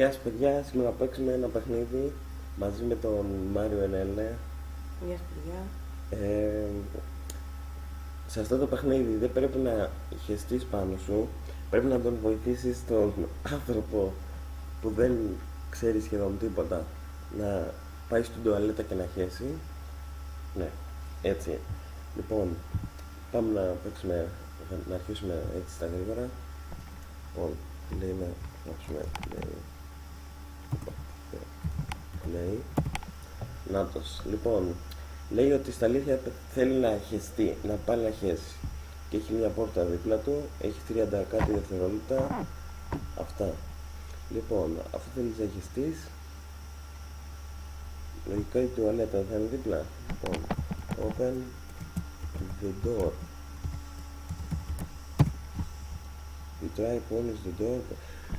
Γεια σας παιδιά, σήμερα θα παίξουμε ένα παιχνίδι μαζί με τον Μάριο Ενέλε. Γεια σας παιδιά. Σε αυτό το παιχνίδι δεν πρέπει να χεστείς πάνω σου, πρέπει να τον βοηθήσεις τον άνθρωπο που δεν ξέρει σχεδόν τίποτα να πάει στην τουαλέτα και να χέσει. Ναι, έτσι. Λοιπόν, πάμε να παίξουμε, να αρχίσουμε έτσι στα γρήγορα. Λοιπόν, λέει να γράψουμε play. Νάτος. Λοιπόν, λέει ότι στα αλήθεια θέλει να χεστεί, να πάει να χέσει. Και έχει μια πόρτα δίπλα του, έχει 30 κάτι δευτερόλεπτα. Αυτά. Λοιπόν, αφού θέλεις να χεστείς, λογικά η τουαλέτα θα είναι δίπλα. Λοιπόν, open the door. You try to open the door.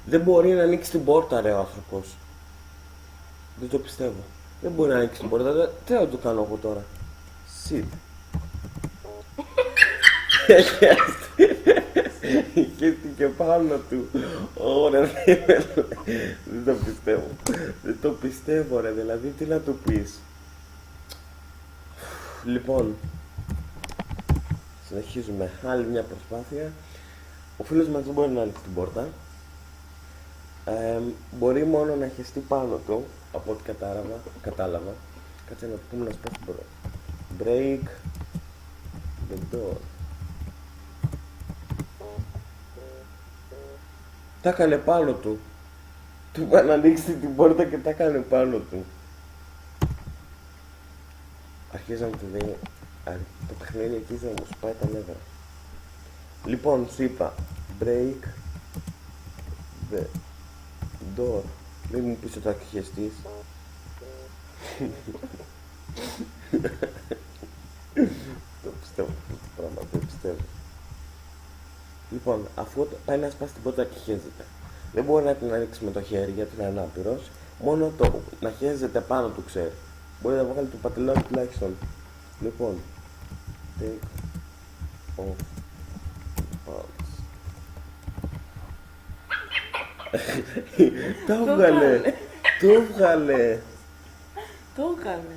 Δεν μπορεί να ανοίξει την πόρτα ρε ο άνθρωπος. Δεν το πιστεύω. Δεν μπορεί να ανοίξει την πόρτα. Τι θα το κάνω εγώ τώρα. Sit. Χέστηκε πάνω του. Ωραία, δεν το πιστεύω. Δεν το πιστεύω ρε, δηλαδή τι να του πεις. Λοιπόν, συνεχίζουμε. Άλλη μια προσπάθεια. Ο φίλος μας δεν μπορεί να ανοίξει την πόρτα. Μπορεί μόνο να χεστεί πάνω του, από ό,τι κατάλαβα. Κάτσε να πούμε να σπάσει break the door. Τα έκανε πάνω του. Του είπα να ανοίξει την πόρτα και τα έκανε πάνω του. Αρχίζαμε το δει. Το παιχνίδι αρχίζει να μου σπάει τα νεύρα. Λοιπόν, σου είπα break the door. Μην μου πεις ότι θα χεστείς. Το πιστεύω αυτό το πράγμα, δεν πιστεύω. Λοιπόν, αφού πάει να σπάσει την πόρτα και χέζεται, δεν μπορεί να την ανοίξει με το χέρι γιατί είναι ανάπηρος. Μόνο το να χέζεται πάνω του ξέρει. Μπορεί να βγάλει το πατελάκι τουλάχιστον. Λοιπόν, take off pants. Το έβγαλε! Το έβγαλε! Το έκανε.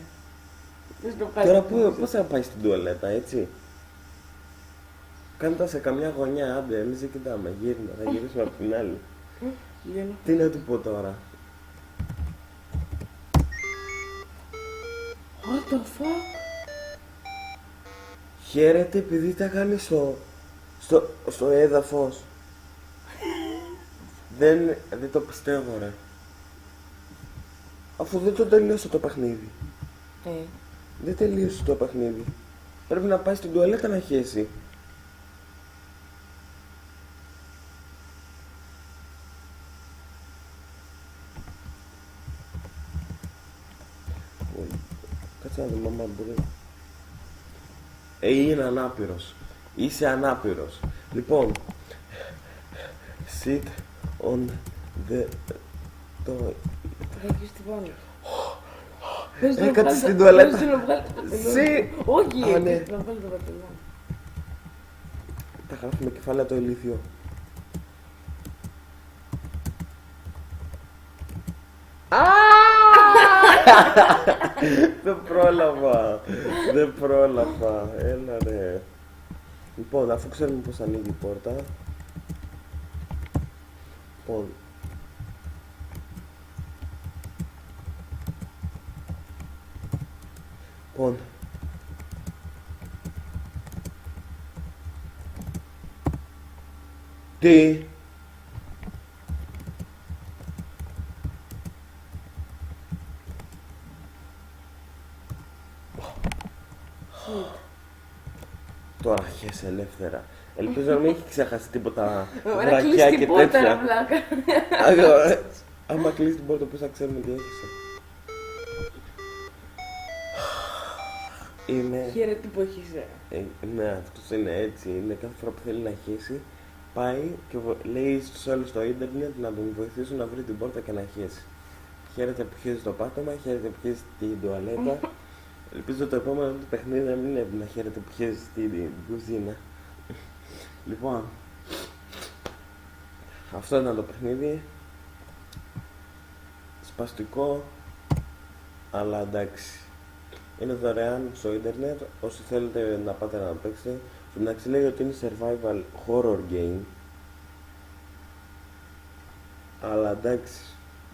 Τώρα πώς θα πάει στην τουαλέτα, έτσι. Κάνε τα σε καμιά γωνιά, άντε, εμείς δεν κοιτάμε, γύρνα, θα γυρίσουμε από την άλλη. Τι να του πω τώρα. What the fuck? Χαίρεται επειδή τα κάνει στο έδαφος. Δεν το πιστεύω ρε. Αφού δεν το τελείωσε το παιχνίδι. Δεν τελείωσε το παιχνίδι. Πρέπει να πάει στην τουαλέτα να χέσει. Κάτσε να δω, μαμά μπορεί. Είναι ανάπηρος. Είσαι ανάπηρος. Λοιπόν, sit on the toilet. Έχει στην πάνω. Έκατσε στην τουαλέτα. Όχι, Α, ναι. να βάλει το πατελό. Τα γράφουμε κεφάλαια το ηλίθιο. Δεν πρόλαβα. Έλα ρε. Λοιπόν, αφού ξέρουμε πως ανοίγει η πόρτα. Λοιπόν. Τι. Τώρα χέσε ελεύθερα. Ελπίζω να μην έχει ξεχάσει τίποτα βρακιά και τέτοια. Άμα κλείσει την πόρτα, πώς θα ξέρουμε τι έχεις. Χαίρετε που έχεις. Ναι, αυτός είναι έτσι. Είναι κάθε φορά που θέλει να χέσει, πάει και λέει στους άλλους στο ίντερνετ να τον βοηθήσουν να βρει την πόρτα και να χέσει. Χαίρετε που χέζει το πάτωμα, χαίρετε που χέζει την τουαλέτα. Ελπίζω το επόμενο του παιχνίδι να μην είναι να χαίρετε που χέζει στην κουζίνα. Λοιπόν, αυτό ήταν το παιχνίδι. σπαστικό, αλλά εντάξει. Είναι δωρεάν στο ίντερνετ, όσοι θέλετε να πάτε να παίξετε. Στην μεταξύ λέει ότι είναι survival horror game. Αλλά εντάξει,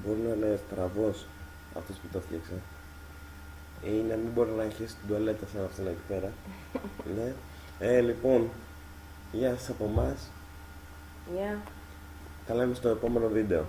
μπορεί να είναι στραβός αυτός που το φτιάξε. Ή να μην μπορεί να έχει την τουαλέτα σαν αυτόν εκεί πέρα. Ναι. Λοιπόν, γεια σας από εμάς. Γεια. Τα λέμε στο επόμενο βίντεο.